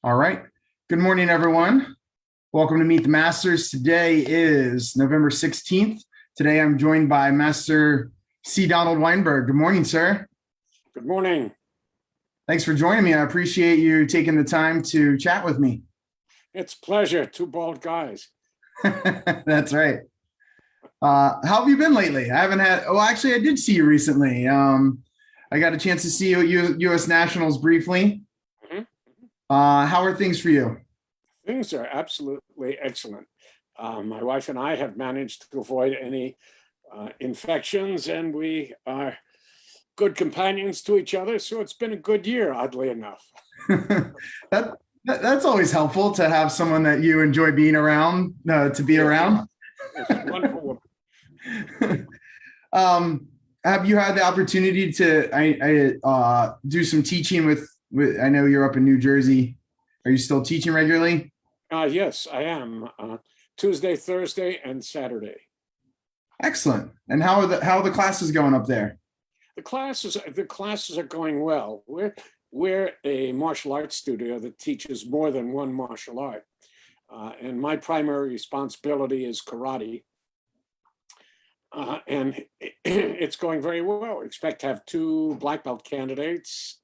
All right. Good morning, everyone. Welcome to Meet the Masters. Today is November 16th. Today I'm joined by Master C. Donald Weinberg. Good morning, sir. Good morning. Thanks for joining me. I appreciate you taking the time to chat with me. It's a pleasure. Two bald guys. That's right. How have you been lately? I haven't had, well, actually, I did see you recently. I got a chance to see you at U.S. Nationals briefly. How are things for you? Things are absolutely excellent. My wife and I have managed to avoid any infections, and we are good companions to each other. So it's been a good year, oddly enough. That's always helpful to have someone that you enjoy being around, to be around. It's wonderful. Have you had the opportunity to do some teaching with, I know you're up in New Jersey. Are you still teaching regularly? Yes, I am. Tuesday, Thursday, and Saturday. Excellent. And how are the classes going up there? The classes are going well. We're a martial arts studio that teaches more than one martial art. And my primary responsibility is karate. And it's going very well. We expect to have 2 black belt candidates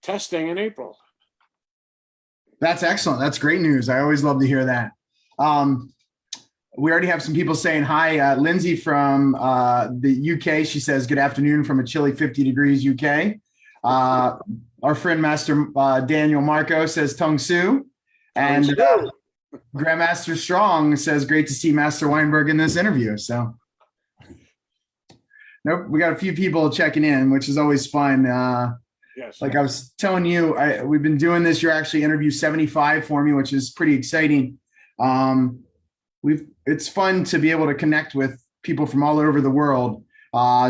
testing in April. That's excellent. That's great news. I always love to hear that. We already have some people saying hi. Lindsay from the UK, she says, good afternoon from a chilly 50 degrees UK. Our friend Master Daniel Marco says Tung Su. And Grandmaster Strong says, great to see Master Weinberg in this interview. So, nope, we got a few people checking in, which is always fun. Yes. Like I was telling you, we've been doing this. You're actually interview 75 for me, which is pretty exciting. It's fun to be able to connect with people from all over the world,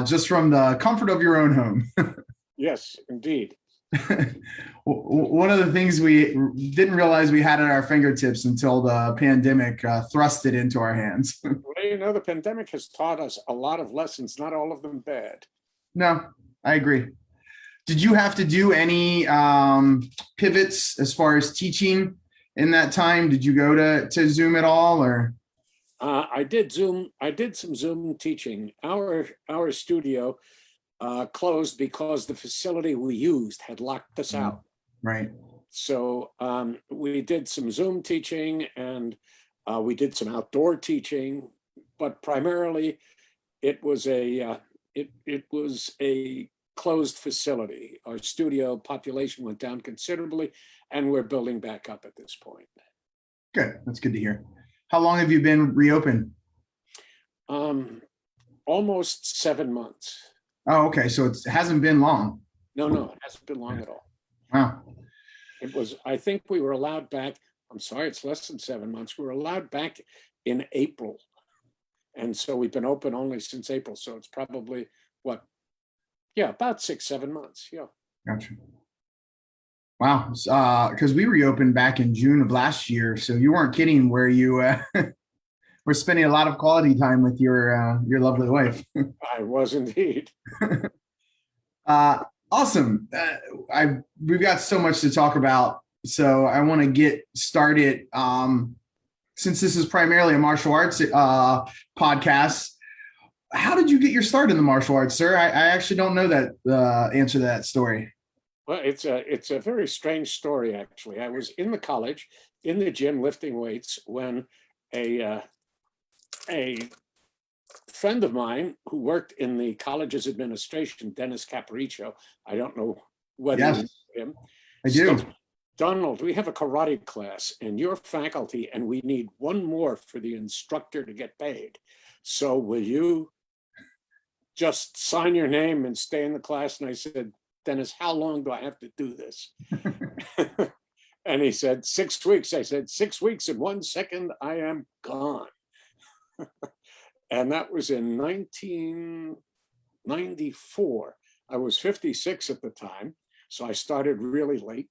just from the comfort of your own home. Yes, indeed. One of the things we didn't realize we had at our fingertips until the pandemic thrust it into our hands. Well, you know, the pandemic has taught us a lot of lessons, not all of them bad. No, I agree. Did you have to do any pivots as far as teaching in that time? Did you go to Zoom at all, or? I did Zoom. I did some Zoom teaching. Our studio closed because the facility we used had locked us out. Right. So we did some Zoom teaching, and we did some outdoor teaching, but primarily it was a closed facility. Our studio population went down considerably, and we're building back up at this point. Good. That's good to hear. How long have you been reopened? Almost 7 months. Oh, okay. So it hasn't been long. No, it hasn't been long at all. Wow. It was, I think we were allowed back. I'm sorry, it's less than 7 months. We were allowed back in April. And so we've been open only since April. So it's probably what? Yeah, about 6-7 months. Yeah. Gotcha. Wow. Because we reopened back in June of last year. So you weren't kidding where you were spending a lot of quality time with your lovely wife. I was indeed. Awesome. We've got so much to talk about. So I want to get started. Since this is primarily a martial arts podcast, how did you get your start in the martial arts, sir? I actually don't know that answer to that story. Well, it's a very strange story, actually. I was in the college, in the gym, lifting weights when a friend of mine who worked in the college's administration, Dennis Capriccio, I don't know whether you know him. I do. Said, Donald, we have a karate class in your faculty, and we need one more for the instructor to get paid. So will you just sign your name and stay in the class? And I said, Dennis, how long do I have to do this? And he said, 6 weeks. I said, 6 weeks in 1 second, I am gone. And that was in 1994. I was 56 at the time, so I started really late,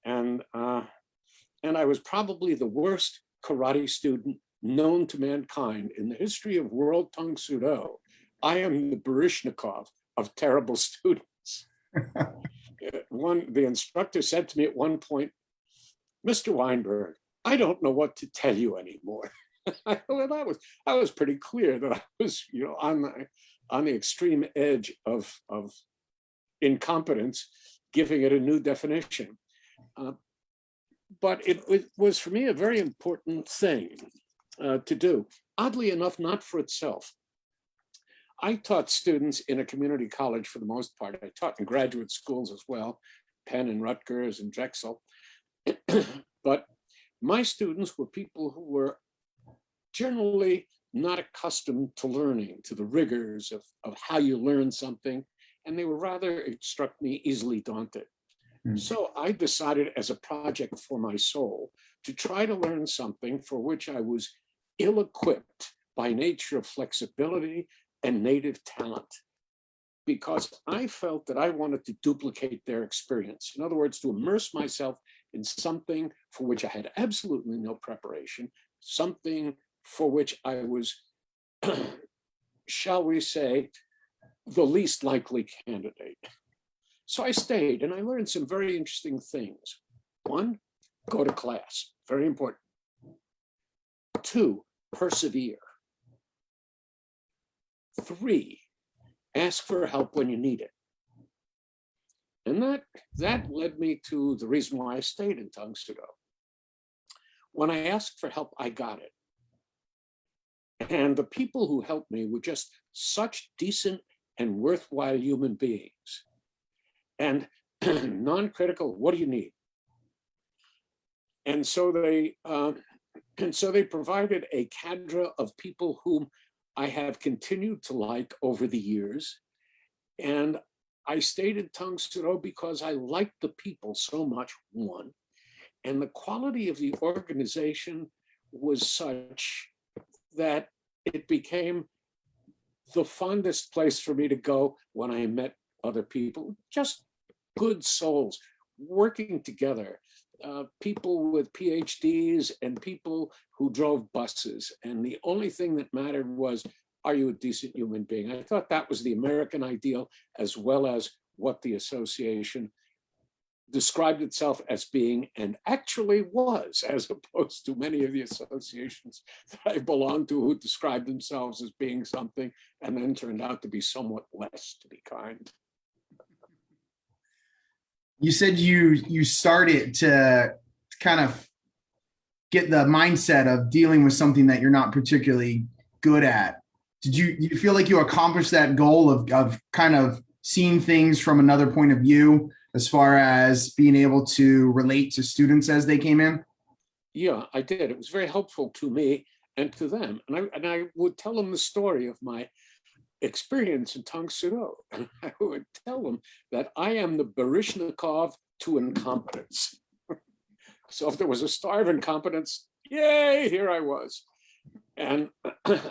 and I was probably the worst karate student known to mankind in the history of World Tung Sudo. I am the Baryshnikov of terrible students. The instructor said to me at one point, "Mr. Weinberg, I don't know what to tell you anymore." Well, I was pretty clear that I was, on the extreme edge of incompetence, giving it a new definition. But it was for me a very important thing to do. Oddly enough, not for itself. I taught students in a community college for the most part. I taught in graduate schools as well, Penn and Rutgers and Drexel. But my students were people who were generally not accustomed to learning, to the rigors of how you learn something. And they were rather, it struck me, easily daunted. So I decided as a project for my soul to try to learn something for which I was ill-equipped by nature of flexibility and native talent, because I felt that I wanted to duplicate their experience. In other words, to immerse myself in something for which I had absolutely no preparation, something for which I was, shall we say, the least likely candidate. So I stayed and I learned some very interesting things. One, go to class, very important. Two, persevere. Three, ask for help when you need it. And that led me to the reason why I stayed in Tung Sudo. When I asked for help, I got it. And the people who helped me were just such decent and worthwhile human beings. And non-critical, what do you need? And so they provided a cadre of people whom I have continued to like over the years. And I stayed in Tung Sudo because I liked the people so much, one. And the quality of the organization was such that it became the fondest place for me to go when I met other people, just good souls working together, people with PhDs and people who drove buses. And the only thing that mattered was, are you a decent human being? I thought that was the American ideal, as well as what the association described itself as being and actually was, as opposed to many of the associations that I belonged to who described themselves as being something and then turned out to be somewhat less, to be kind. You said you started to kind of get the mindset of dealing with something that you're not particularly good at. Did you feel like you accomplished that goal of kind of seeing things from another point of view as far as being able to relate to students as they came in? Yeah, I did. It was very helpful to me and to them. And I would tell them the story of my experience in Tung Sudo. And I would tell them that I am the Baryshnikov to incompetence. So if there was a star of incompetence, yay, here I was. And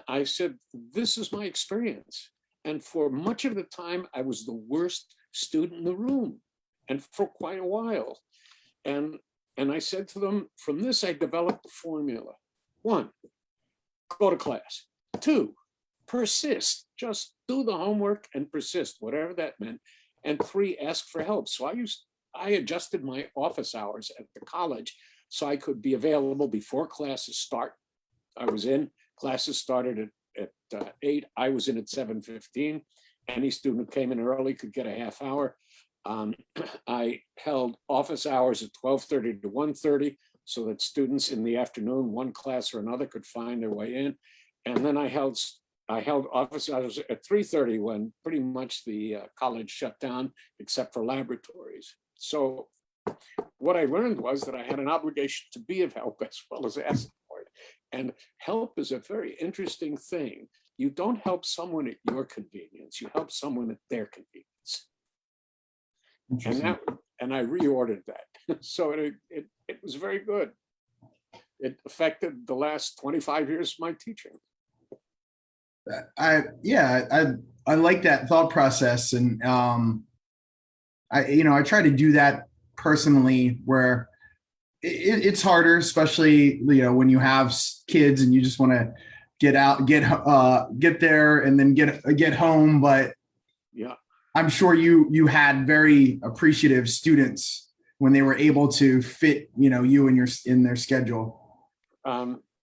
I said, this is my experience. And for much of the time, I was the worst student in the room, and for quite a while. And I said to them, from this, I developed the formula. One, go to class. Two, persist. Just do the homework and persist, whatever that meant. And three, ask for help. So I adjusted my office hours at the college so I could be available before classes start. I was in, classes started at 8. I was in at 7:15. Any student who came in early could get a half hour. I held office hours at 12:30 to 1:30 so that students in the afternoon, one class or another, could find their way in. And then I held office hours at 3:30 when pretty much the college shut down, except for laboratories. So what I learned was that I had an obligation to be of help as well as ask for it. And help is a very interesting thing. You don't help someone at your convenience, you help someone at their convenience. And I reordered that. So it was very good. It affected the last 25 years of my teaching. I I like that thought process. And I try to do that personally where it's harder, especially, when you have kids and you just want to get out, get there and then get home. But Yeah. I'm sure you had very appreciative students when they were able to fit, you in their schedule.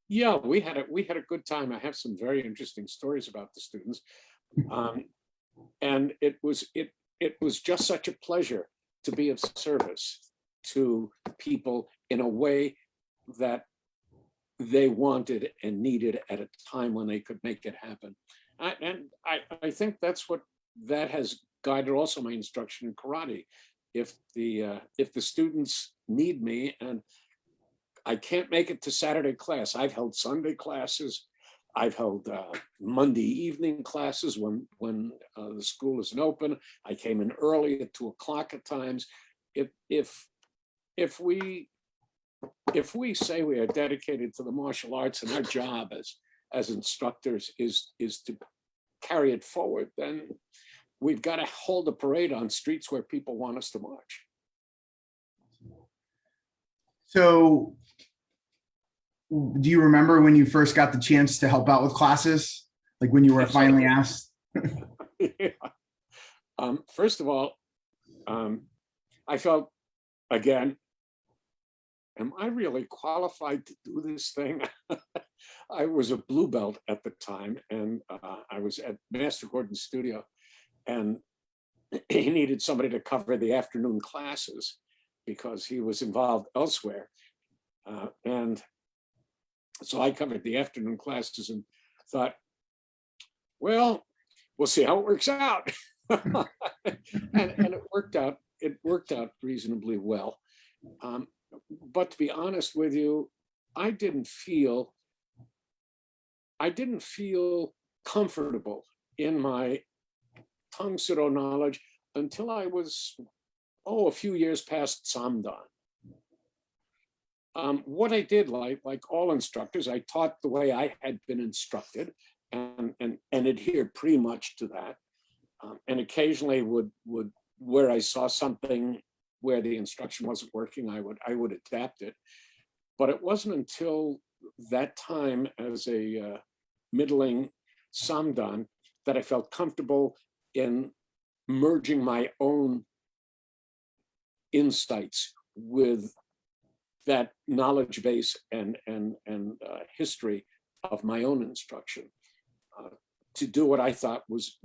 Yeah, we had a good time. I have some very interesting stories about the students. And it was just such a pleasure to be of service to people in a way that they wanted and needed at a time when they could make it happen. I think that has guided also my instruction in karate. If the students need me and I can't make it to Saturday class, I've held Sunday classes. I've held Monday evening classes when the school isn't open. I came in early at 2:00 at times. If we say we are dedicated to the martial arts and our job as instructors is to carry it forward, then we've got to hold a parade on streets where people want us to march. So do you remember when you first got the chance to help out with classes? Like when you were finally asked? Yeah. First of all, I felt, again, am I really qualified to do this thing? I was a blue belt at the time, and I was at Master Gordon's studio, and he needed somebody to cover the afternoon classes because he was involved elsewhere. And so I covered the afternoon classes and thought, well, we'll see how it works out. and it worked out. It worked out reasonably well. But to be honest with you, I didn't feel comfortable in my Tang Soo knowledge until I was, a few years past Samdan. What I did, like all instructors, I taught the way I had been instructed and adhered pretty much to that. And occasionally would where I saw something where the instruction wasn't working, I would adapt it. But it wasn't until that time as a middling Samdan that I felt comfortable in merging my own insights with that knowledge base and history of my own instruction to do what I thought was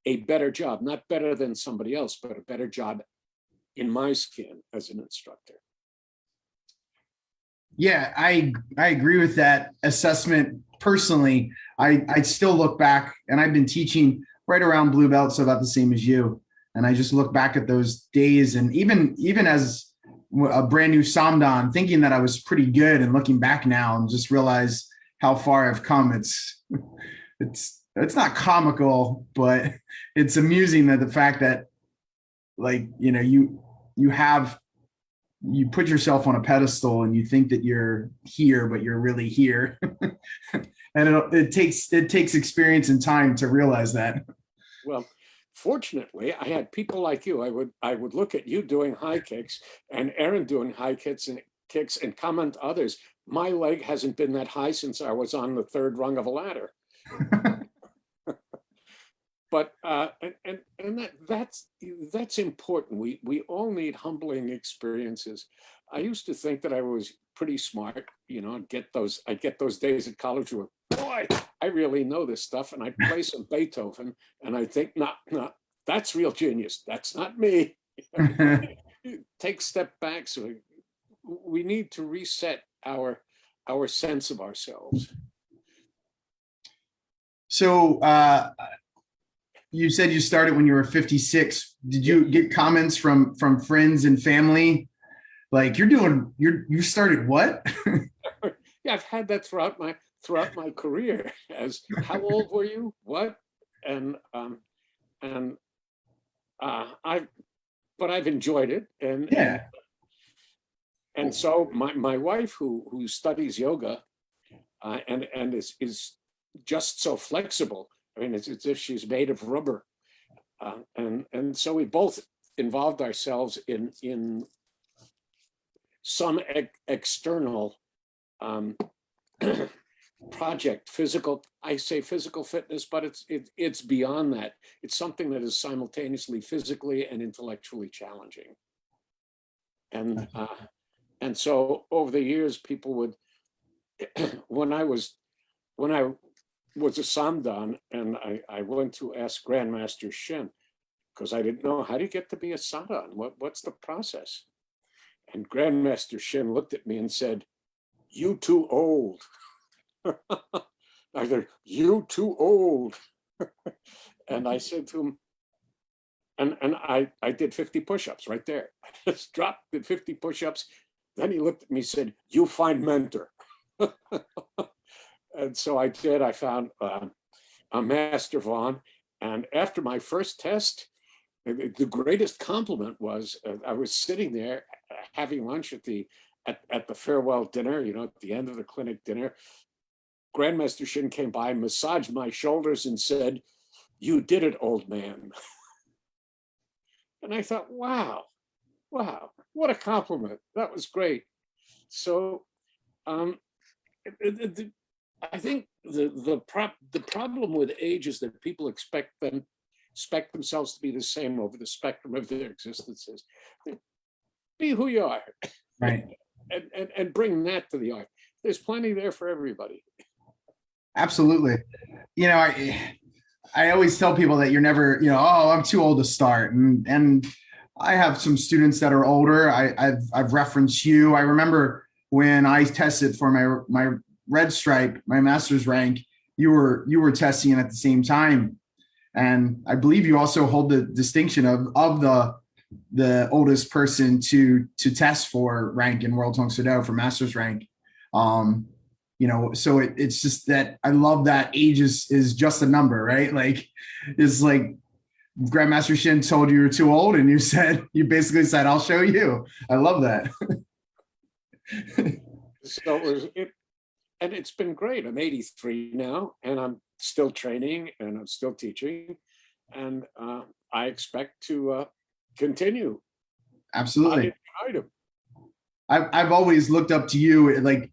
a better job, not better than somebody else, but a better job in my skin as an instructor. Yeah, I agree with that assessment. Personally, I still look back, and I've been teaching right around blue belt, so about the same as you. And I just look back at those days, and even as a brand new Samdan, thinking that I was pretty good, and looking back now and just realize how far I've come. It's not comical, but it's amusing that the fact that, like, you put yourself on a pedestal and you think that you're here, but you're really here. And it takes experience and time to realize that. Well, fortunately, I had people like you. I would look at you doing high kicks and Aaron doing high kicks and comment to others. My leg hasn't been that high since I was on the third rung of a ladder. But that's important. We all need humbling experiences. I used to think that I was pretty smart, I'd get those days at college where, boy, I really know this stuff, and I'd play some Beethoven, and I think, no, that's real genius. That's not me. Take a step back. So we need to reset our sense of ourselves. So you said you started when you were 56. Did you get comments from friends and family? Like, you started what? Yeah, I've had that throughout my career. As how old were you? What? I've enjoyed it. And so my wife, who studies yoga and is just so flexible I mean, it's as if she's made of rubber. And so we both involved ourselves in some external project, physical. I say physical fitness, but it's beyond that. It's something that is simultaneously physically and intellectually challenging. And so over the years, people would, when I was a Samdan, and I went to ask Grandmaster Shin, because I didn't know, how do you get to be a Samdan? What's the process? And Grandmaster Shin looked at me and said, "You too old." I said, "You too old." And I said to him, and I did 50 push-ups right there. I just dropped, did 50 push-ups. Then he looked at me and said, "You find mentor." And so I did. I found a Master Vaughn. And after my first test, the greatest compliment was I was sitting there having lunch at the farewell dinner, at the end of the clinic dinner. Grandmaster Shin came by, massaged my shoulders and said, "You did it, old man." And I thought, wow, what a compliment. That was great. So I think the problem with age is that people expect themselves to be the same over the spectrum of their existences. Be who you are, Right. and bring that to the art. There's plenty there for everybody. Absolutely. I always tell people that you're never, oh, I'm too old to start. And I have some students that are older. I've referenced you. I remember when I tested for my red stripe, my master's rank, you were testing it at the same time. And I believe you also hold the distinction of the oldest person to test for rank in World Tong Soo Do for master's rank. So it's just that I love that age is just a number, right? Like, it's like Grandmaster Shin told you you're too old, and you basically said, "I'll show you." I love that. So and it's been great. I'm 83 now, and I'm still training, and I'm still teaching, and I expect to continue. Absolutely. Item. I've always looked up to you. Like,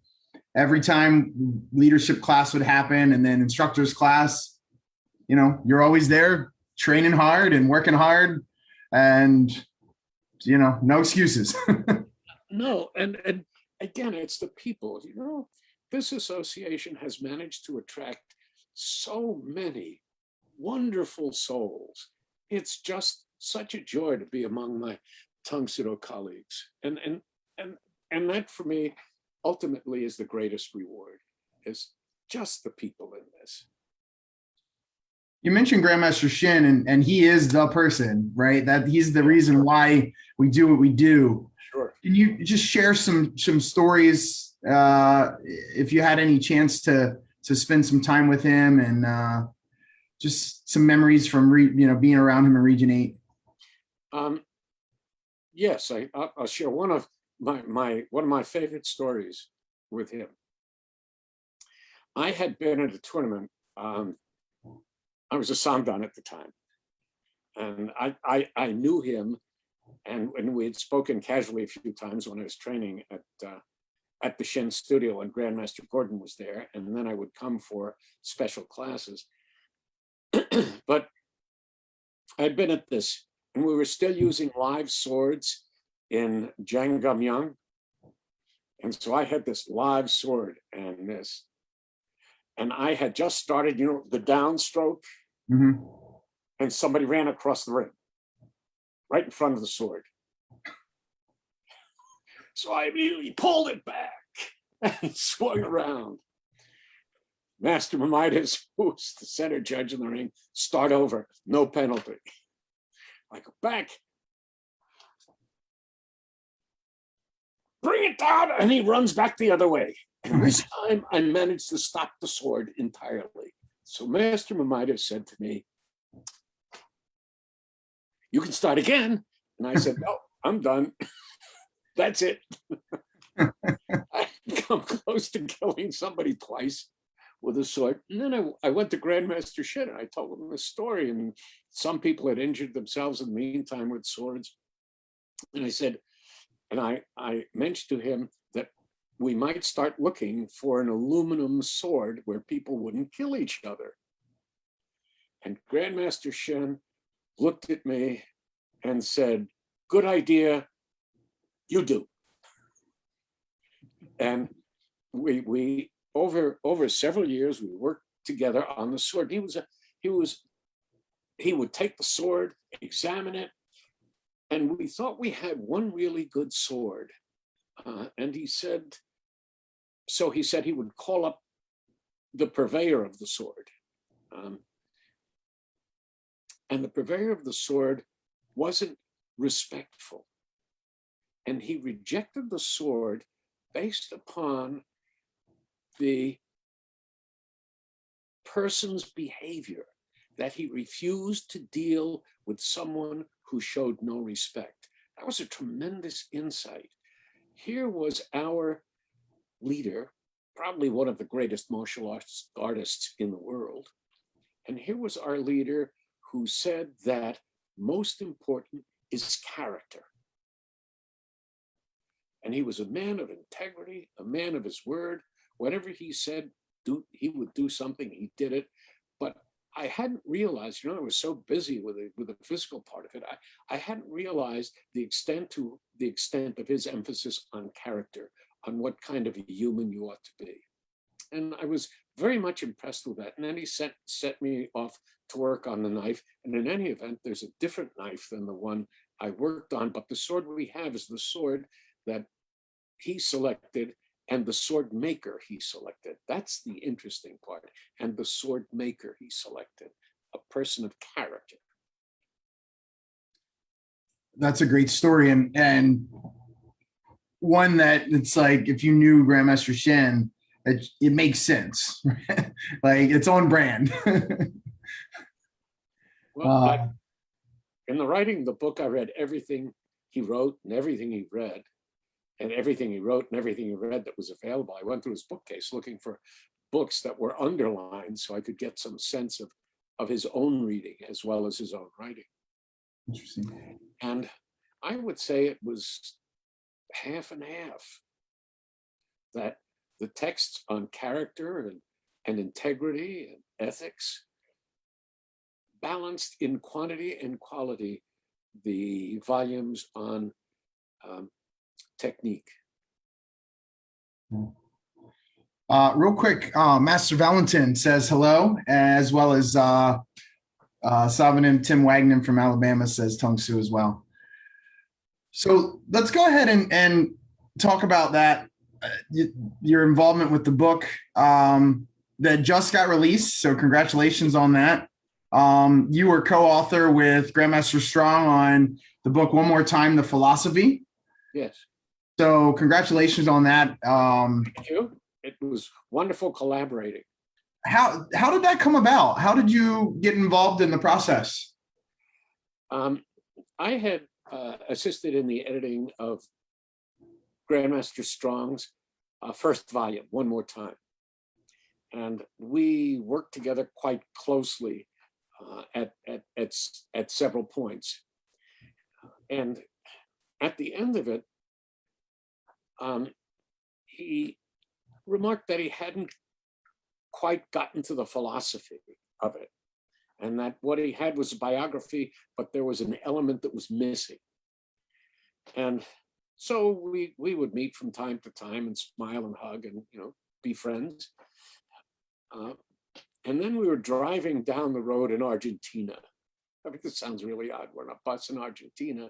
every time leadership class would happen, and then instructors class, you're always there training hard and working hard, and no excuses. No, and again, it's the people. This association has managed to attract so many wonderful souls. It's just such a joy to be among my Tong Soo Do colleagues, and that for me ultimately is the greatest reward, is just the people in this. You mentioned Grandmaster Shin, and he is the person, right? That he's the reason why we do what we do. Sure. Can you just share some stories, if you had any chance to spend some time with him, and just some memories from being around him in Region 8? Yes, I'll share one of my favorite stories with him. I had been at a tournament. I was a Samdan at the time, and I knew him, and we had spoken casually a few times when I was training at the Shin studio, and Grandmaster Gordon was there, and then I would come for special classes. But I'd been at this, and we were still using live swords in Janggamyeong, and so I had this live sword and I had just started, the downstroke. Mm-hmm. And somebody ran across the ring, right in front of the sword. So I immediately pulled it back and swung around. Master Mamidas, who's the center judge in the ring, start over, no penalty. I go back, bring it down, and he runs back the other way. And this time I managed to stop the sword entirely. So Master Mamidas said to me, "You can start again." And I said, "No, I'm done. That's it." I've come close to killing somebody twice with a sword. And then I went to Grandmaster Shin and I told him the story. And some people had injured themselves in the meantime with swords. And I said, and I mentioned to him that we might start looking for an aluminum sword where people wouldn't kill each other. And Grandmaster Shin looked at me and said, good idea, you do. And we over several years, we worked together on the sword. He would take the sword, examine it, and we thought we had one really good sword. And he said he would call up the purveyor of the sword. And the purveyor of the sword wasn't respectful. And he rejected the sword based upon the person's behavior, that he refused to deal with someone who showed no respect. That was a tremendous insight. Here was our leader, probably one of the greatest martial artists in the world. And here was our leader who said that most important is character. And he was a man of integrity, a man of his word. Whatever he said, he would do something, he did it. But I hadn't realized, I was so busy with the physical part of it, I hadn't realized the extent of his emphasis on character, on what kind of a human you ought to be. And I was very much impressed with that. And then he set me off to work on the knife. And in any event, there's a different knife than the one I worked on, but the sword we have is the sword that he selected and the sword maker he selected. That's the interesting part. And the sword maker he selected, a person of character. That's a great story. And one that it's like, if you knew Grandmaster Shin, it makes sense. Like it's on brand. Well, in the writing of the book, I read everything he wrote and everything he read. And everything he wrote and everything he read that was available. I went through his bookcase looking for books that were underlined so I could get some sense of his own reading as well as his own writing. Interesting. And I would say it was half and half, that the texts on character and integrity and ethics balanced in quantity and quality the volumes on technique. Real quick, Master Valentin says hello, as well as Savanim Tim Wagner from Alabama says Tong Su as well. So let's go ahead and talk about that, your involvement with the book that just got released. So congratulations on that. You were co-author with Grandmaster Strong on the book One More Time, The Philosophy. Yes. So congratulations on that. Thank you. It was wonderful collaborating. How did that come about? How did you get involved in the process? I had assisted in the editing of Grandmaster Strong's first volume, One More Time. And we worked together quite closely at several points. And at the end of it, he remarked that he hadn't quite gotten to the philosophy of it, and that what he had was a biography, but there was an element that was missing. And so we would meet from time to time and smile and hug and be friends. And then we were driving down the road in Argentina. I mean, this sounds really odd. We're on a bus in Argentina,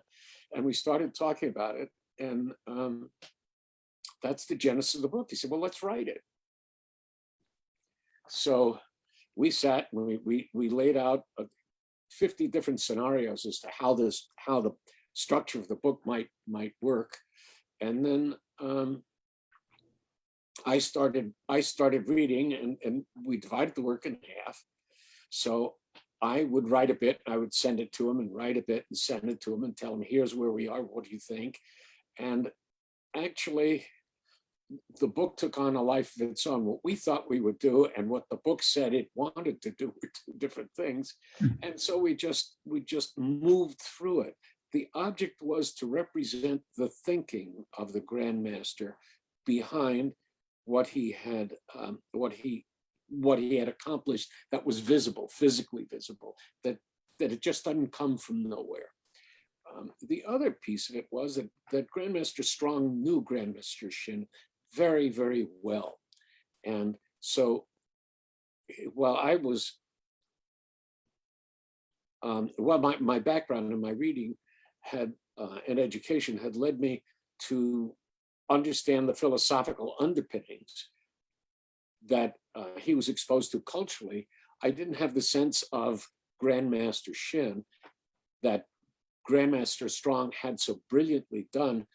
and we started talking about it. And that's the genesis of the book. He said, well, let's write it. So we sat and we laid out 50 different scenarios as to how the structure of the book might work. And then I started reading, and we divided the work in half. So I would write a bit, I would send it to him, and write a bit and send it to him and tell him, here's where we are, what do you think? And actually, the book took on a life of its own. What we thought we would do and what the book said it wanted to do were two different things. And so we just moved through it. The object was to represent the thinking of the Grandmaster behind what he had accomplished that was visible, physically visible, that it just doesn't come from nowhere. The other piece of it was that Grandmaster Strong knew Grandmaster Shin very, very well. And so while I was, my background and my reading had and education had led me to understand the philosophical underpinnings that he was exposed to culturally, I didn't have the sense of Grandmaster Shin that Grandmaster Strong had so brilliantly done,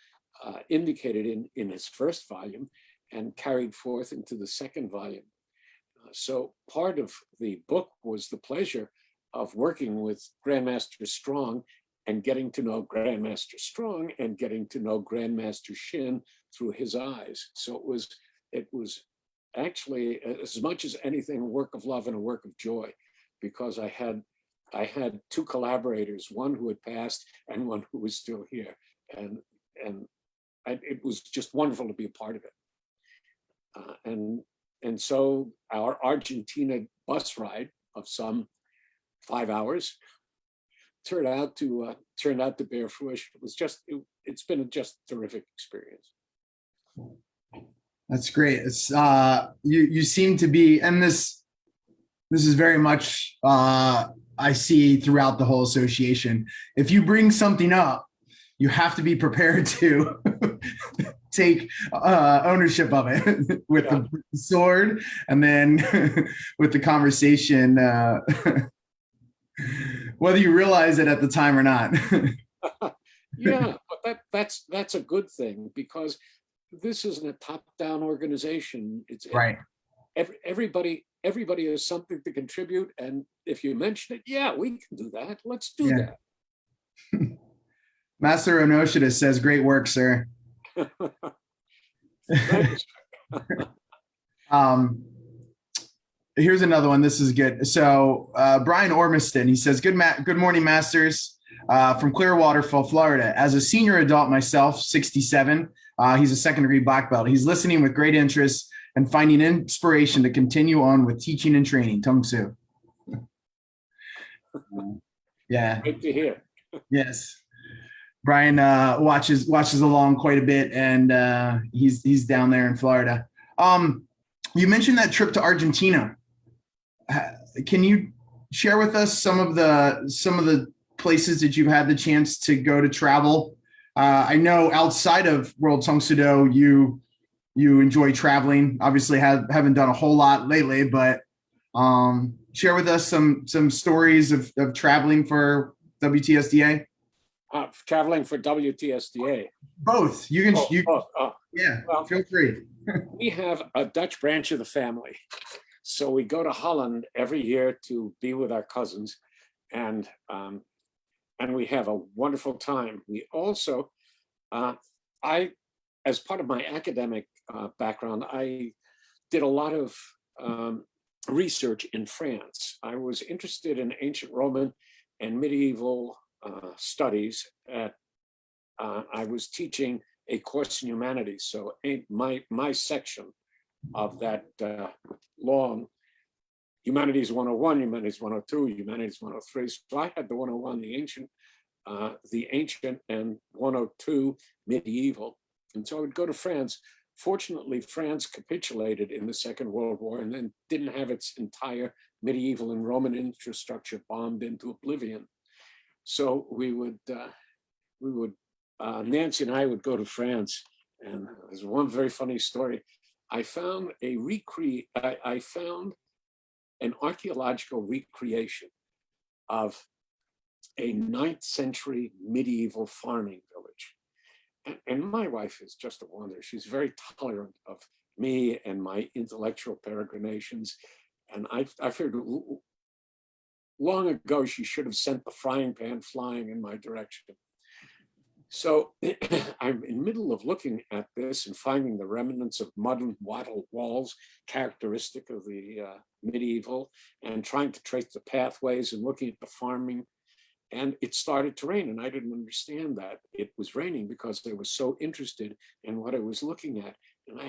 indicated in his first volume and carried forth into the second volume. So part of the book was the pleasure of working with Grandmaster Strong and getting to know Grandmaster Strong and getting to know Grandmaster Shin through his eyes. So it was actually, as much as anything, a work of love and a work of joy, because I had two collaborators, one who had passed and one who was still here. It was just wonderful to be a part of it. And so our Argentina bus ride of some 5 hours turned out to bear fruition. It's been a just terrific experience. That's great. It's you seem to be, and this is very much I see throughout the whole association. If you bring something up, you have to be prepared to take ownership of it with the sword, and then with the conversation, whether you realize it at the time or not. Yeah, but that's a good thing, because this isn't a top-down organization. It's right. Everybody has something to contribute, and if you mention it, yeah, we can do that. Let's do that. Master Onoshida says, "Great work, sir." Here's another one. This is good. So Brian Ormiston, he says, good morning, Masters, from Clearwater, Florida. As a senior adult myself, 67, he's a second-degree black belt. He's listening with great interest and finding inspiration to continue on with teaching and training. Tung Su. Yeah. Great to hear. Yes. Brian watches along quite a bit, and he's down there in Florida. You mentioned that trip to Argentina. Can you share with us some of the places that you've had the chance to go to travel? I know outside of World Tong Soo Do, you enjoy traveling. Obviously, haven't done a whole lot lately, but share with us some stories of traveling for WTSDA. Traveling for WTSDA. Both. You can. Yeah. Well, feel free. We have a Dutch branch of the family, so we go to Holland every year to be with our cousins, and we have a wonderful time. We also, as part of my academic background, I did a lot of research in France. I was interested in ancient Roman and medieval studies. I was teaching a course in humanities, so my section of that long Humanities 101, Humanities 102, Humanities 103. So I had the 101, the ancient, and 102 medieval. And so I would go to France. Fortunately, France capitulated in the Second World War and then didn't have its entire medieval and Roman infrastructure bombed into oblivion. So we would Nancy and I would go to France, and there's one very funny story. I found an archaeological recreation of a 9th century medieval farming village. And my wife is just a wonder. She's very tolerant of me and my intellectual peregrinations. And I figured long ago she should have sent the frying pan flying in my direction. So I'm in the middle of looking at this and finding the remnants of mud and wattle walls, characteristic of the medieval, and trying to trace the pathways and looking at the farming. And it started to rain, and I didn't understand that it was raining because I was so interested in what I was looking at. And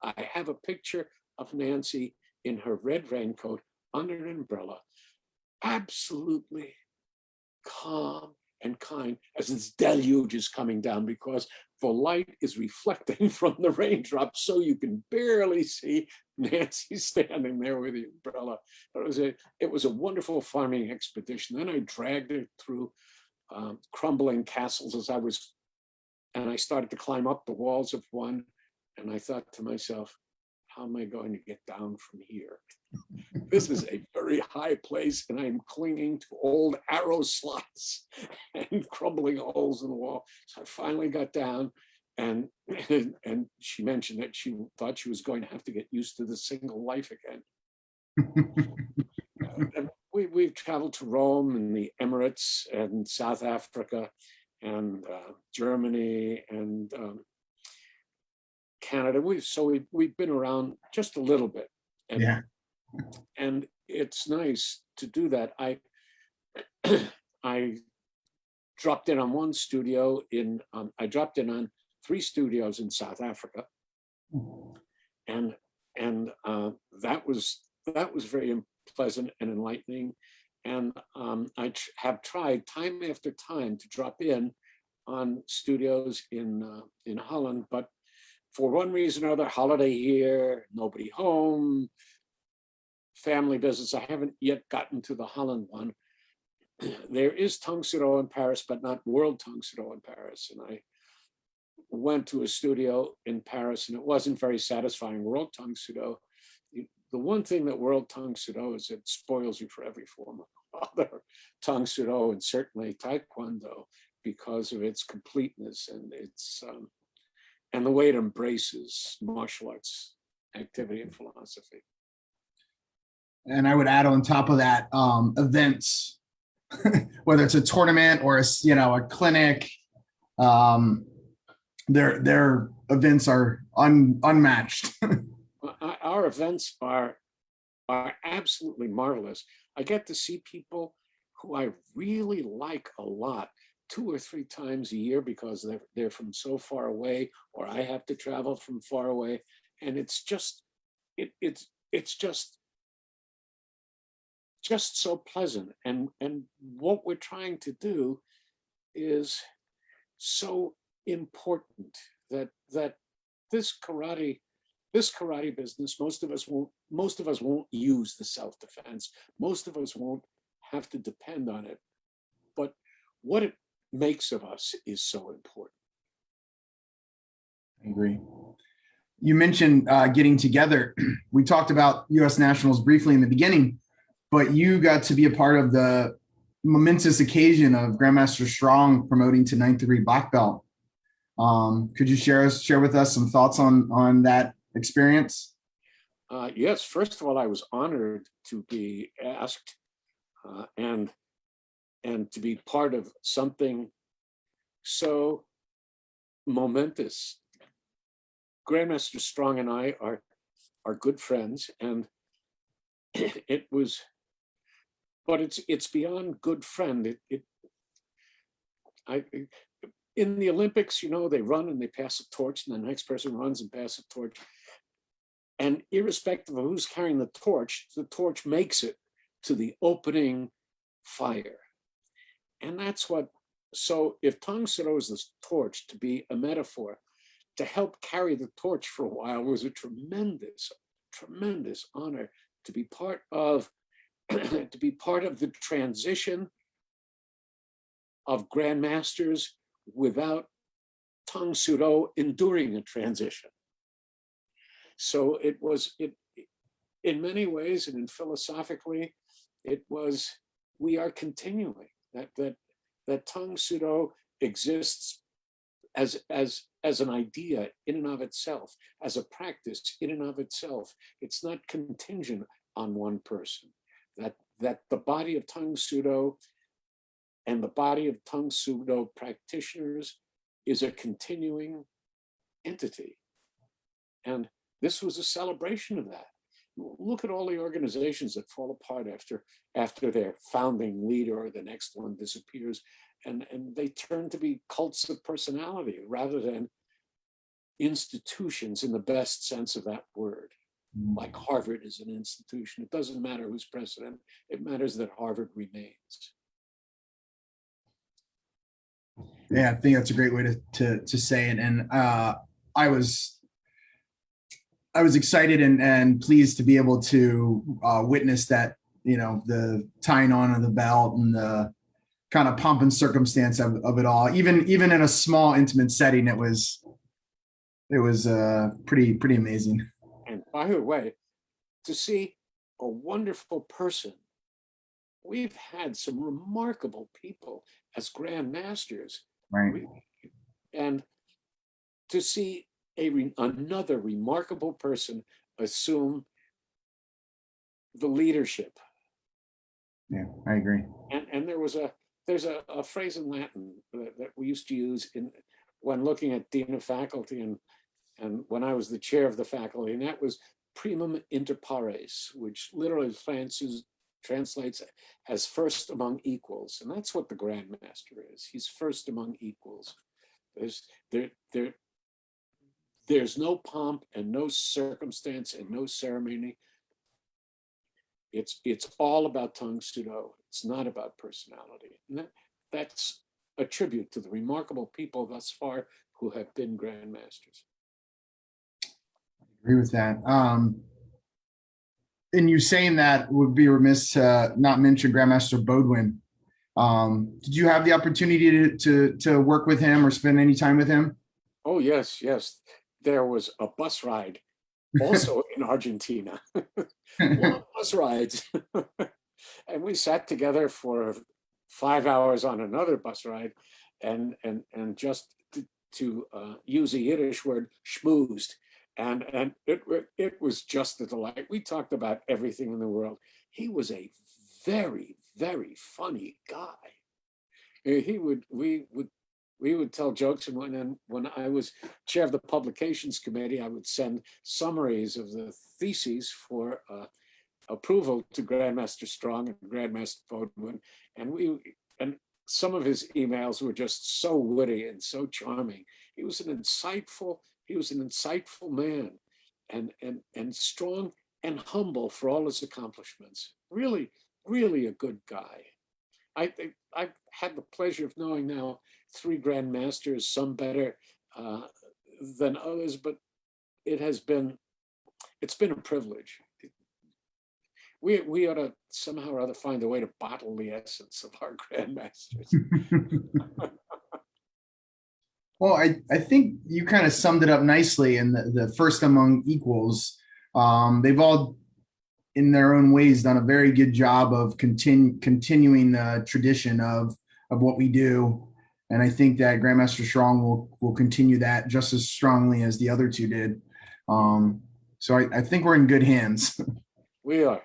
I have a picture of Nancy in her red raincoat under an umbrella, absolutely calm and kind as this deluge is coming down, because the light is reflecting from the raindrops, so you can barely see Nancy standing there with the umbrella. But it was a wonderful farming expedition. Then I dragged it through crumbling castles and I started to climb up the walls of one, and I thought to myself, how am I going to get down from here? This is a very high place, and I'm clinging to old arrow slots and crumbling holes in the wall. So I finally got down, and she mentioned that she thought she was going to have to get used to the single life again. And we've traveled to Rome and the Emirates and South Africa and Germany and Canada. We've been around just a little bit. And, Yeah. And it's nice to do that. I dropped in on one studio I dropped in on 3 studios in South Africa, and that was very pleasant and enlightening. And I have tried time after time to drop in on studios in Holland, but for one reason or other, holiday here, nobody home, family business, I haven't yet gotten to the Holland one. There is Tang Suro in Paris, but not World Tang Suro in Paris. And I went to a studio in Paris, and it wasn't very satisfying. World Tang Suro, the one thing that World Tang Suro is, it spoils you for every form of other Tang Suro, and certainly Taekwondo, because of its completeness and its and the way it embraces martial arts activity and philosophy. And I would add on top of that, events, whether it's a tournament or a clinic, their events are unmatched. Our events are absolutely marvelous. I get to see people who I really like a lot 2 or 3 times a year, because they're from so far away, or I have to travel from far away, and it's just so pleasant. And what we're trying to do is so important, that this karate business, most of us won't use the self-defense. Most of us won't have to depend on it. But what it makes of us is so important. I agree. You mentioned getting together. We talked about U.S. Nationals briefly in the beginning, but you got to be a part of the momentous occasion of Grandmaster Strong promoting to 9th degree black belt. Could you share with us some thoughts on that experience? Yes, first of all, I was honored to be asked and to be part of something so momentous. Grandmaster Strong and I are good friends, and it's beyond good friend. In the Olympics, they run and they pass a torch, and the next person runs and passes a torch. And irrespective of who's carrying the torch makes it to the opening fire. And that's so if Tang Suro is the torch, to be a metaphor, to help carry the torch for a while was a tremendous, tremendous honor to be part of, the transition of grandmasters without Tang Suro enduring a transition. So it in many ways, and philosophically, we are continuing that Tang Suro exists as an idea in and of itself, as a practice in and of itself. It's not contingent on one person. That the body of Tang Suro And the body of Tang Soo Do practitioners is a continuing entity. And this was a celebration of that. Look at all the organizations that fall apart after their founding leader or the next one disappears, and they turn to be cults of personality rather than institutions in the best sense of that word. Like Harvard is an institution. It doesn't matter who's president. It matters that Harvard remains. Yeah, I think that's a great way to say it. And I was excited and pleased to be able to witness that, the tying on of the belt and the kind of pomp and circumstance of it all. Even in a small, intimate setting, it was pretty amazing. And by the way, to see a wonderful person, we've had some remarkable people as grandmasters, Right. and to see another remarkable person assume the leadership. Yeah, I agree. And there's a phrase in Latin that we used to use when looking at dean of faculty and when I was the chair of the faculty, and that was primum inter pares, which literally translates as first among equals. And that's what the Grandmaster is. He's first among equals. There's no pomp and no circumstance and no ceremony. It's all about Tang Soo Do. It's not about personality. And that's a tribute to the remarkable people thus far who have been Grandmasters. Agree with that. And you saying that would be remiss to not mention Grandmaster Bodwin. Did you have the opportunity to work with him or spend any time with him? Oh, yes. There was a bus ride also in Argentina. Long bus rides. And we sat together for 5 hours on another bus ride and just to use a Yiddish word, schmoozed. And it was just a delight. We talked about everything in the world. He was a very, very funny guy. We would tell jokes, and when I was chair of the publications committee, I would send summaries of the theses for approval to Grandmaster Strong and Grandmaster Bodwin, and some of his emails were just so witty and so charming. He was an insightful man, and strong and humble for all his accomplishments. Really, really a good guy. I've had the pleasure of knowing now 3 Grandmasters, some better than others, but it's been a privilege. We ought to somehow or other find a way to bottle the essence of our Grandmasters. Well, I think you kind of summed it up nicely in the first among equals. They've all, in their own ways, done a very good job of continuing the tradition of what we do. And I think that Grandmaster Strong will continue that just as strongly as the other 2 did. So I think we're in good hands. We are.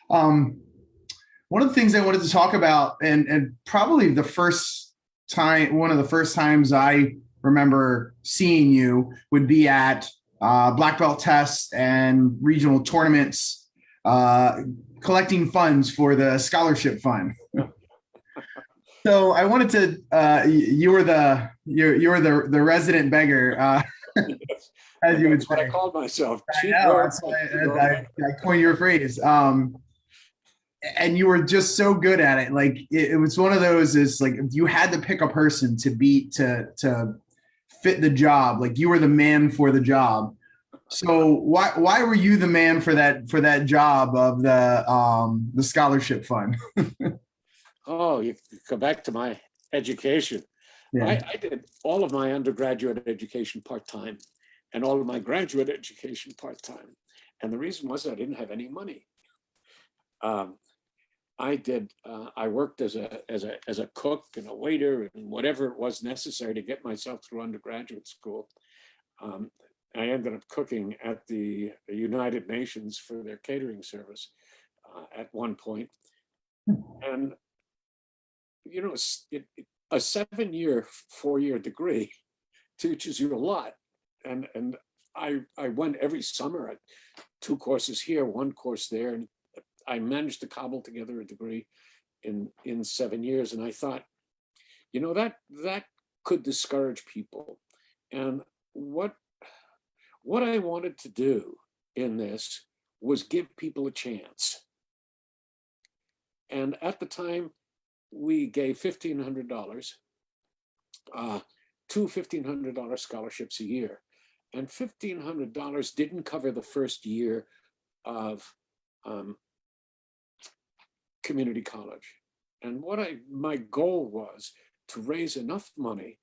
One of the things I wanted to talk about, and probably one of the first times I remember seeing you would be at black belt tests and regional tournaments, collecting funds for the scholarship fund. So I wanted to, you were the resident beggar, Yes. as you would That's what say. I called myself. I know, that's why I coined your phrase. And you were just so good at it. Like it was one of those, is like, if you had to pick a person to beat to fit the job, like you were the man for the job. So why were you the man for that job of the scholarship fund? Oh, you come back to my education. Yeah. I did all of my undergraduate education part-time and all of my graduate education part-time. And the reason was I didn't have any money. I worked as a cook and a waiter and whatever it was necessary to get myself through undergraduate school. I ended up cooking at the United Nations for their catering service at one point. And you know, a 7-year, 4-year degree teaches you a lot. And I went every summer at 2 courses here, 1 course there, and I managed to cobble together a degree in 7 years. And I thought, you know, that could discourage people. And what I wanted to do in this was give people a chance. And at the time, we gave $1,500, 2 $1,500 scholarships a year. And $1,500 didn't cover the first year of community college. And my goal was to raise enough money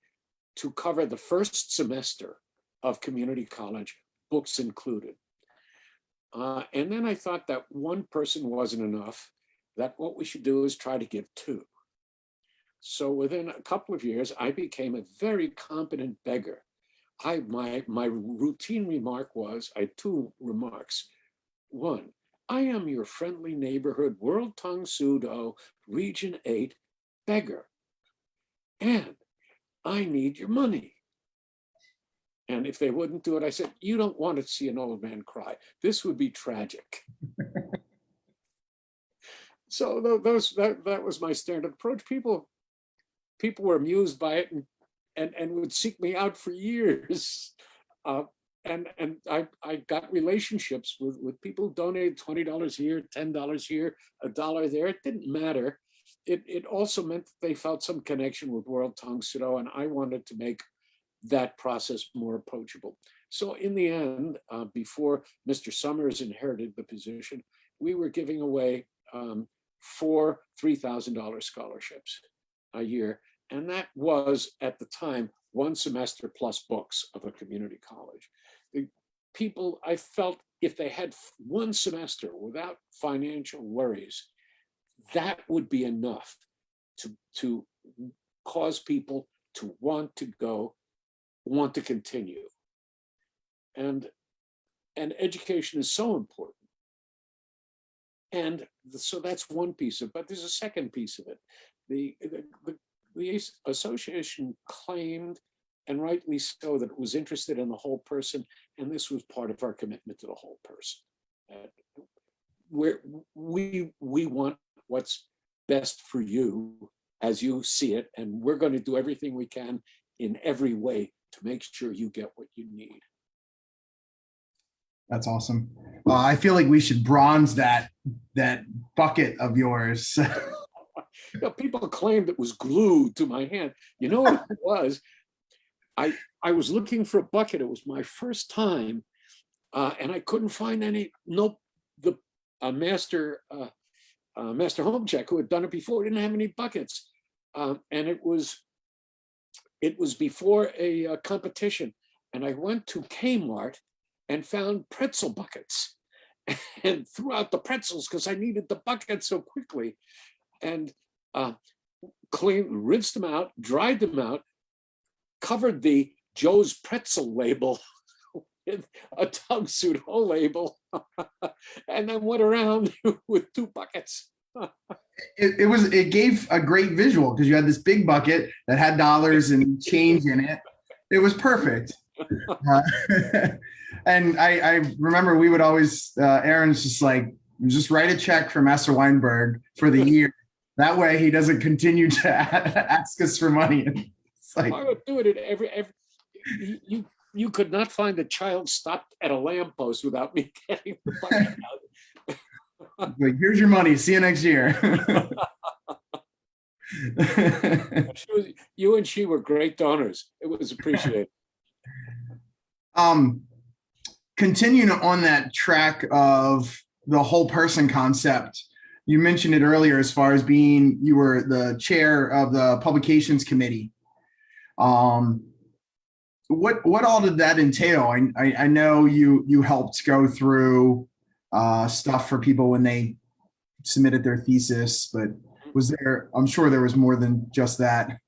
to cover the first semester of community college, books included. And then I thought that 1 person wasn't enough, that what we should do is try to give 2. So within a couple of years, I became a very competent beggar. My routine remark was, I had 2 remarks. 1, I am your friendly neighborhood World Tongue Pseudo Region 8 beggar. And I need your money. And if they wouldn't do it, I said, you don't want to see an old man cry. This would be tragic. So that was my standard approach. People were amused by it and would seek me out for years. And I got relationships with people who donated $20 here, $10 here, $1 there. It didn't matter. It also meant that they felt some connection with World Tongue Pseudo, and I wanted to make that process more approachable. So in the end, before Mr. Summers inherited the position, we were giving away 4 $3,000 scholarships a year. And that was, at the time, 1 semester plus books of a community college. The people, I felt, if they had 1 semester without financial worries, that would be enough to cause people to want to go, want to continue. And education is so important. And so that's 1 piece of it, but there's a second piece of it. The association claimed, and rightly so, that it was interested in the whole person, and this was part of our commitment to the whole person. We want what's best for you as you see it, and we're going to do everything we can in every way to make sure you get what you need. That's awesome. I feel like we should bronze that bucket of yours. You know, people claimed it was glued to my hand. You know what it was? I was looking for a bucket. It was my first time, and I couldn't find any. Nope. The master home check, who had done it before, didn't have any buckets, and it was before a competition. And I went to Kmart and found pretzel buckets and threw out the pretzels because I needed the bucket so quickly. And rinsed them out, dried them out, covered the Joe's Pretzel label with a Tongue Pseudo label, and then went around with 2 buckets. It gave a great visual because you had this big bucket that had dollars and change in it. It was perfect. And I remember we would always, Aaron's just like, just write a check for Master Weinberg for the year. That way he doesn't continue to ask us for money. It's like, I would do it at every you could not find a child stopped at a lamppost without me getting the bucket out. like, here's your money. See you next year. You and she were great donors. It was appreciated. Continuing on that track of the whole person concept, you mentioned it earlier as far as you were the chair of the publications committee. What all did that entail? I know you helped go through stuff for people when they submitted their thesis, but I'm sure there was more than just that.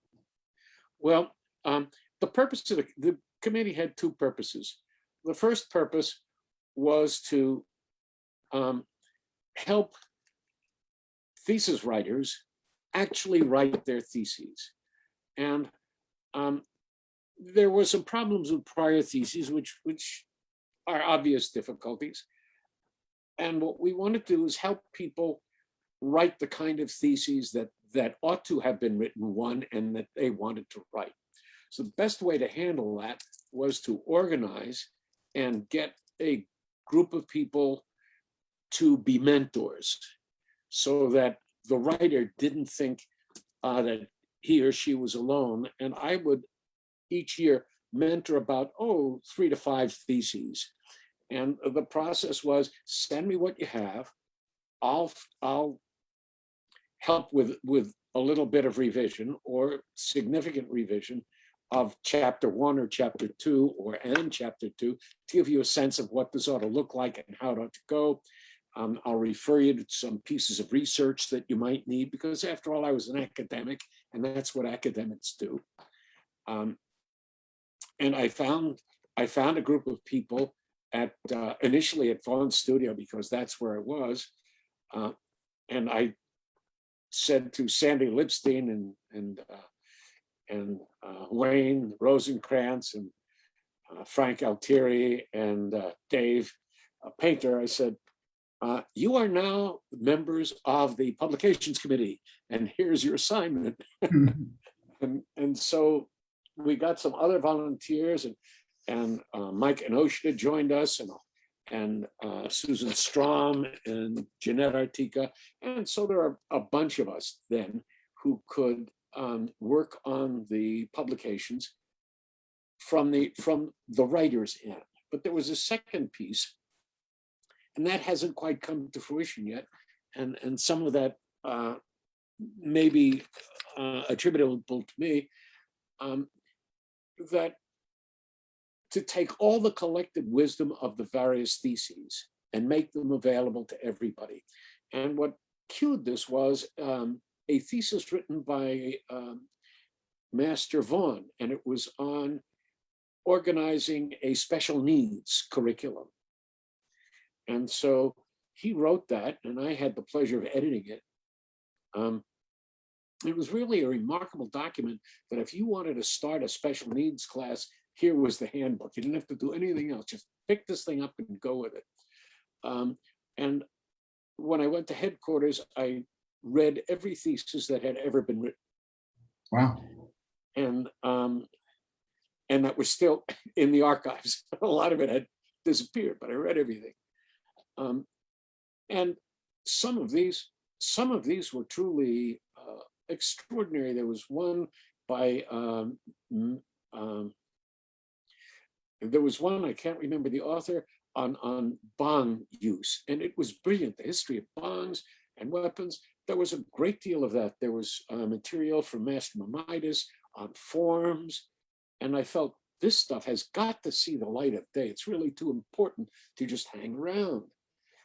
Well, the purpose of the committee had 2 purposes. The first purpose was to help thesis writers actually write their theses. And there were some problems with prior theses, which are obvious difficulties. And what we want to do is help people write the kind of theses that ought to have been written, one, and that they wanted to write. So the best way to handle that was to organize and get a group of people to be mentors, so that the writer didn't think that he or she was alone. And I would each year mentor about 3 to 5 theses. And the process was, send me what you have. I'll help with a little bit of revision or significant revision of chapter 1 or chapter 2 and chapter 2 to give you a sense of what this ought to look like and how it ought to go. I'll refer you to some pieces of research that you might need, because after all, I was an academic, and that's what academics do. And I found a group of people at initially at Vaughn's studio, because that's where I was. And I said to Sandy Lipstein and Wayne Rosenkrantz and Frank Altieri and Dave Painter, I said, you are now members of the publications committee, and here's your assignment. and so we got some other volunteers, and Mike Enoshita joined us, and Susan Strom and Jeanette Artica. And so there are a bunch of us then who could work on the publications from the writer's end. But there was a second piece, and that hasn't quite come to fruition yet. And some of that may be attributable to me, that to take all the collected wisdom of the various theses and make them available to everybody. And what cued this was a thesis written by Master Vaughn, and it was on organizing a special needs curriculum. And so he wrote that, and I had the pleasure of editing it. It was really a remarkable document that if you wanted to start a special needs class, here was the handbook. You didn't have to do anything else. Just pick this thing up and go with it. And when I went to headquarters, I read every thesis that had ever been written. Wow. And that was still in the archives. A lot of it had disappeared, but I read everything. And some of these were truly extraordinary. There was one by there was one, I can't remember the author, on bong use, and it was brilliant. The history of bongs and weapons. There was a great deal of that. There was material from Master Maimonides on forms, and I felt this stuff has got to see the light of day. It's really too important to just hang around.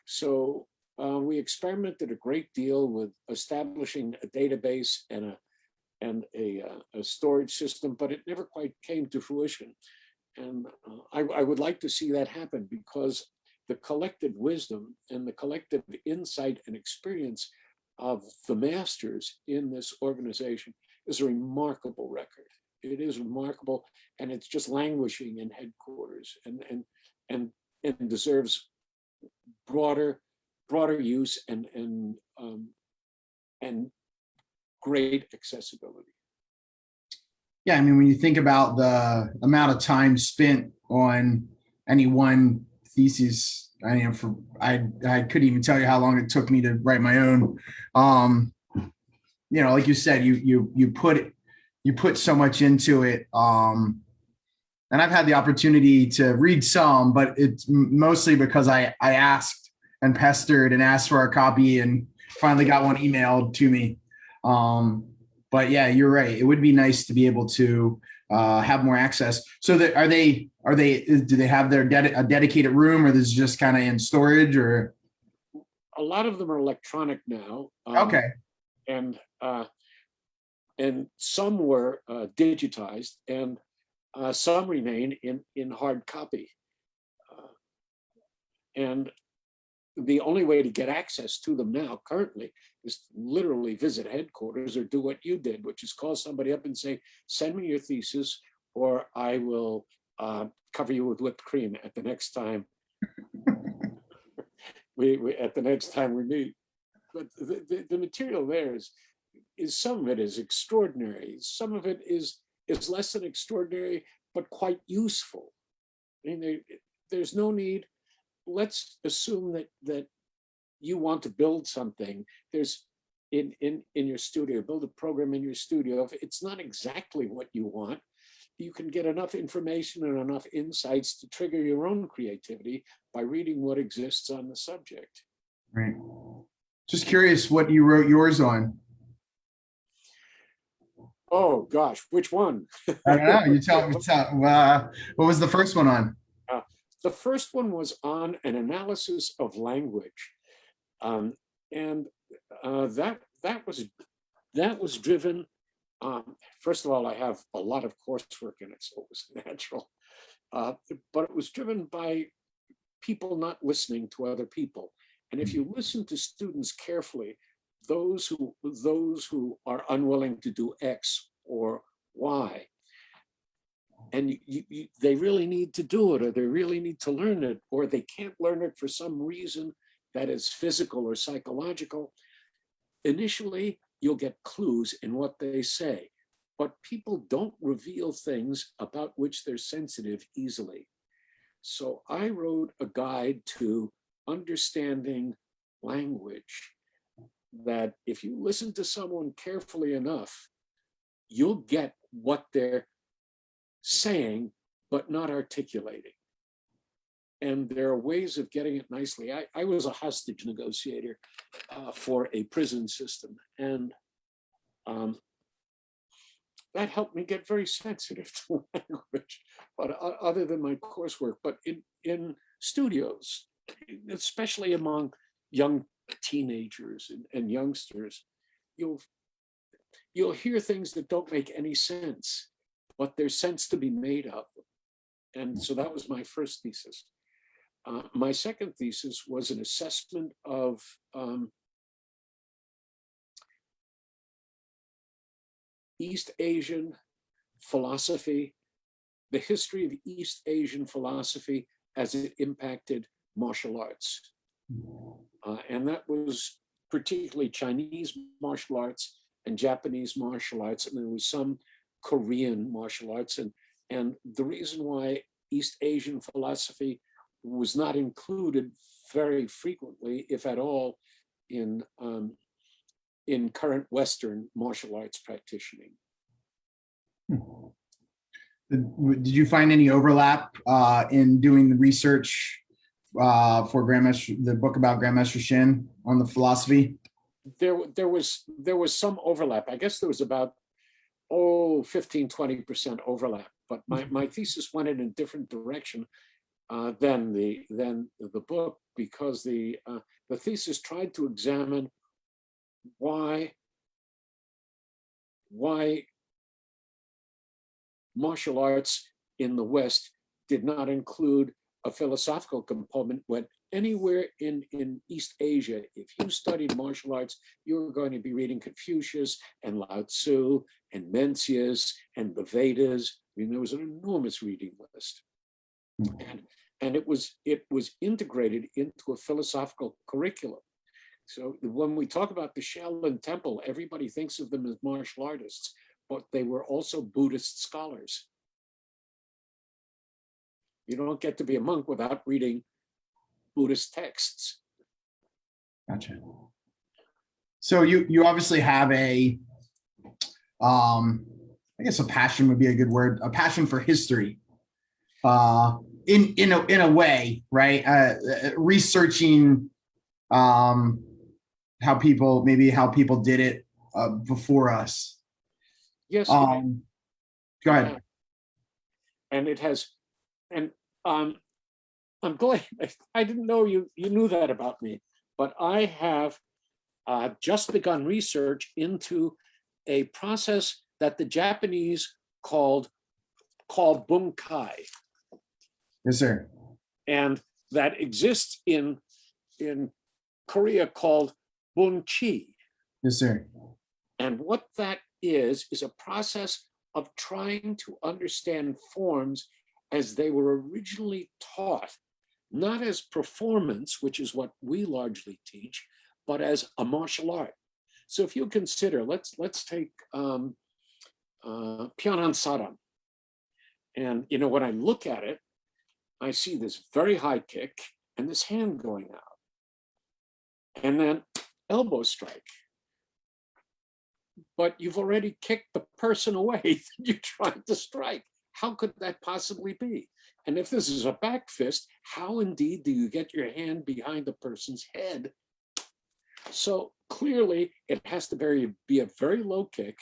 So we experimented a great deal with establishing a database and a storage system, but it never quite came to fruition. And I would like to see that happen, because the collective wisdom and the collective insight and experience of the masters in this organization is a remarkable record. It is remarkable, and it's just languishing in headquarters, and deserves broader use and great accessibility. Yeah, I mean, when you think about the amount of time spent on any one thesis, I couldn't even tell you how long it took me to write my own. Like you said, you put so much into it. And I've had the opportunity to read some, but it's mostly because I asked and pestered and asked for a copy and finally got one emailed to me. But yeah, you're right. It would be nice to be able to have more access. So do they have their a dedicated room, or this is just kind of in storage? Or a lot of them are electronic now. Okay. And some were digitized, and some remain in hard copy. And the only way to get access to them now currently is literally visit headquarters or do what you did, which is call somebody up and say, send me your thesis or I will cover you with whipped cream at the next time we meet. But the material there is some of it is extraordinary. Some of it is less than extraordinary, but quite useful. I mean, there's no need. Let's assume that you want to build something. There's in your studio, build a program in your studio. If it's not exactly what you want, you can get enough information and enough insights to trigger your own creativity by reading what exists on the subject. Right. Just curious what you wrote yours on. Oh gosh, which one? I don't know. You tell me. What was the first one on? The first one was on an analysis of language, and that was driven. First of all, I have a lot of coursework in it, so it was natural. But it was driven by people not listening to other people. And if you listen to students carefully, those who are unwilling to do X or Y, and they really need to do it, or they really need to learn it, or they can't learn it for some reason that is physical or psychological, initially you'll get clues in what they say, but people don't reveal things about which they're sensitive easily. So I wrote a guide to understanding language that if you listen to someone carefully enough, you'll get what they're saying, but not articulating. And there are ways of getting it nicely. I was a hostage negotiator for a prison system, and that helped me get very sensitive to language, but other than my coursework. But in studios, especially among young teenagers and youngsters, you'll hear things that don't make any sense, but there's sense to be made of them. And so that was my first thesis. My second thesis was an assessment of East Asian philosophy, the history of East Asian philosophy as it impacted martial arts. And that was particularly Chinese martial arts and Japanese martial arts, and there was some Korean martial arts. And the reason why East Asian philosophy was not included very frequently, if at all, in current Western martial arts practicing. Did you find any overlap in doing the research for the book about Grandmaster Shin on the philosophy? There was some overlap. I guess there was about 15-20% overlap, but my thesis went in a different direction than the book, because the thesis tried to examine why martial arts in the West did not include a philosophical component, when anywhere in East Asia, if you studied martial arts, you were going to be reading Confucius and Lao Tzu and Mencius and the Vedas. I mean, there was an enormous reading list. And it was integrated into a philosophical curriculum. So when we talk about the Shaolin Temple, everybody thinks of them as martial artists, but they were also Buddhist scholars. You don't get to be a monk without reading Buddhist texts. Gotcha. So you obviously have I guess a passion would be a good word, a passion for history. In a way, right? Researching how people did it before us. Yes. Go ahead. And it has, and I'm glad. I didn't know you knew that about me, but I have just begun research into a process that the Japanese call bunkai. Yes, sir. And that exists in in Korea called bunchi. Yes, sir. And what that is a process of trying to understand forms as they were originally taught, not as performance, which is what we largely teach, but as a martial art. So if you consider, let's take Pyeongan Saram. And when I look at it, I see this very high kick and this hand going out. And then elbow strike. But you've already kicked the person away that you're trying to strike. How could that possibly be? And if this is a back fist, how indeed do you get your hand behind the person's head? So clearly, it has to be a very low kick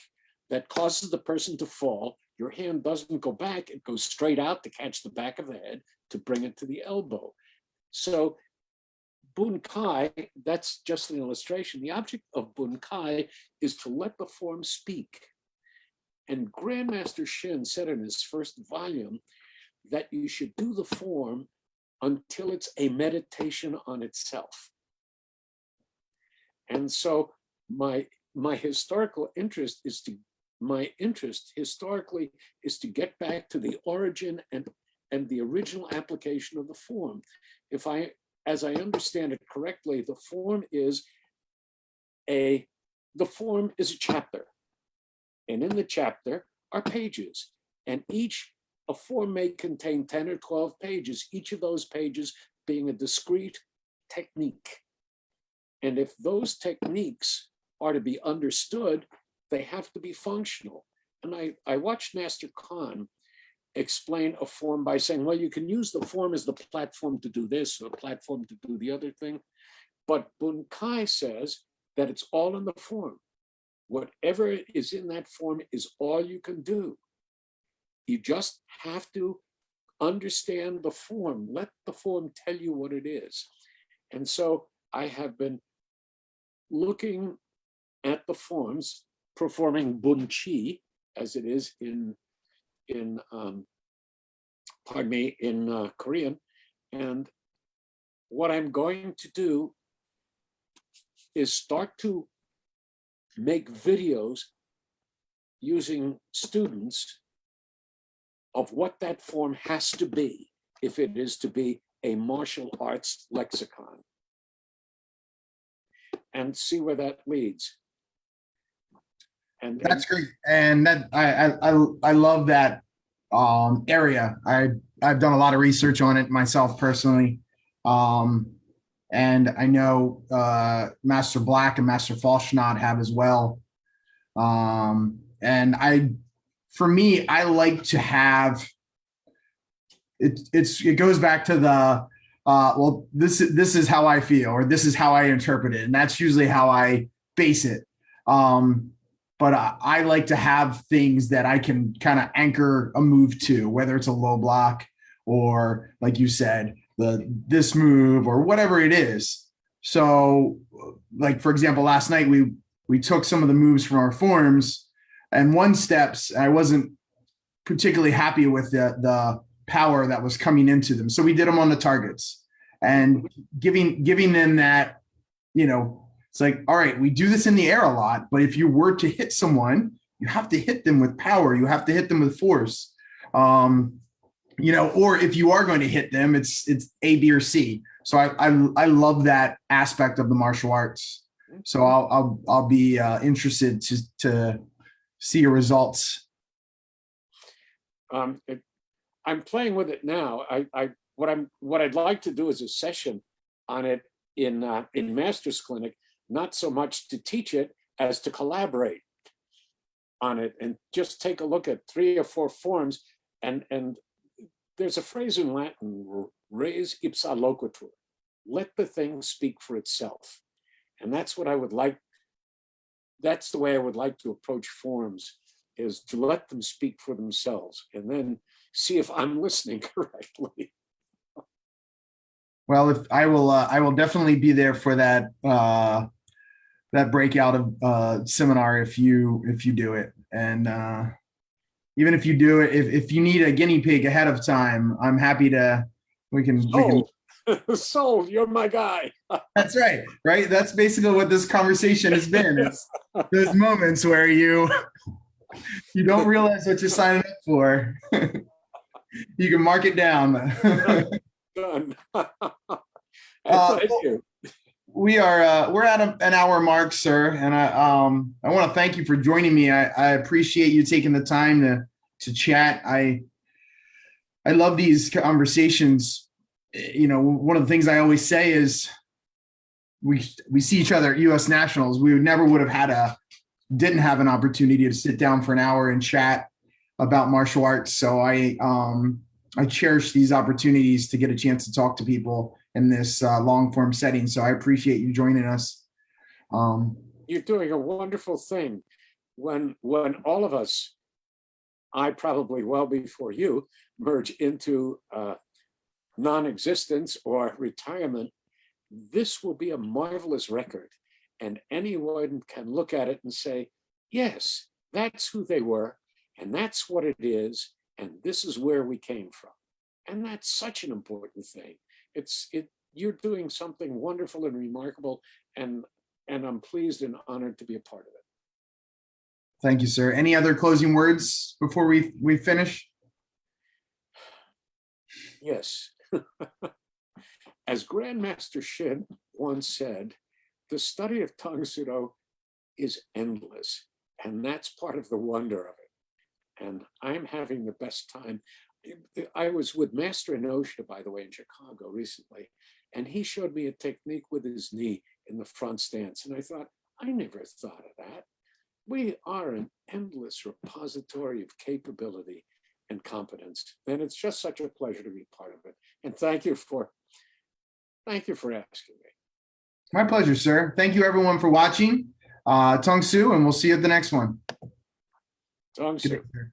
that causes the person to fall. Your hand doesn't go back, it goes straight out to catch the back of the head to bring it to the elbow. So bunkai, that's just an illustration. The object of bunkai is to let the form speak. And Grandmaster Shin said in his first volume that you should do the form until it's a meditation on itself. And so my historical interest historically is to get back to the origin and the original application of the form. As I understand it correctly, the form is a chapter. And in the chapter are pages. And a form may contain 10 or 12 pages, each of those pages being a discrete technique. And if those techniques are to be understood, they have to be functional. And I watched Master Khan explain a form by saying, well, you can use the form as the platform to do this or the platform to do the other thing. But Bunkai says that it's all in the form. Whatever is in that form is all you can do. You just have to understand the form. Let the form tell you what it is. And so I have been looking at the forms, performing bunchi, as it is in Korean. And what I'm going to do is start to make videos using students of what that form has to be if it is to be a martial arts lexicon, and see where that leads. And That's great, and that I love that area. I've done a lot of research on it myself personally, and I know Master Black and Master Falschnott have as well. And for me, I like to have it. It goes back to the well, this is how I feel, or this is how I interpret it, and that's usually how I base it. But I like to have things that I can kind of anchor a move to, whether it's a low block or, like you said, this move or whatever it is. So, like for example, last night we took some of the moves from our forms, and one steps I wasn't particularly happy with the power that was coming into them. So we did them on the targets, and giving them that, it's like, all right, we do this in the air a lot, but if you were to hit someone, you have to hit them with power. You have to hit them with force. Or if you are going to hit them, it's A, B, or C. So I love that aspect of the martial arts. So I'll be interested to see your results. I'm playing with it now. What I'd like to do is a session on it in Master's Clinic, not so much to teach it as to collaborate on it and just take a look at 3 or 4 forms. And there's a phrase in Latin, res ipsa loquitur, let the thing speak for itself. And that's what I would like. That's the way I would like to approach forms, is to let them speak for themselves and then see if I'm listening correctly. Well, if I will definitely be there for that breakout of seminar if you do it. And even if you do it, if you need a guinea pig ahead of time, I'm happy to. We can Sold, you're my guy. That's right. Right. That's basically what this conversation has been. Is those moments where you don't realize what you're signing up for. You can mark it down. Done. Uh, Thank you. we're at an hour mark, sir, and I want to thank you for joining me. I appreciate you taking the time to chat. I love these conversations. You know, one of the things I always say is we see each other at U.S. Nationals. We never would have didn't have an opportunity to sit down for an hour and chat about martial arts. So I cherish these opportunities to get a chance to talk to people in this long form setting. So I appreciate you joining us. You're doing a wonderful thing. When all of us, I probably well before you, merge into non-existence or retirement, this will be a marvelous record. And anyone can look at it and say, yes, that's who they were, and that's what it is, and this is where we came from. And that's such an important thing. You're doing something wonderful and remarkable, and I'm pleased and honored to be a part of it. Thank you, sir. Any other closing words before we finish? Yes. As Grandmaster Shin once said, the study of Tang Sudo is endless, and that's part of the wonder of it. And I'm having the best time. I was with Master Inosha, by the way, in Chicago recently, and he showed me a technique with his knee in the front stance. And I thought, I never thought of that. We are an endless repository of capability and competence. And it's just such a pleasure to be part of it. And thank you for asking me. My pleasure, sir. Thank you, everyone, for watching. Tong Su, and we'll see you at the next one. Tong Su. Good.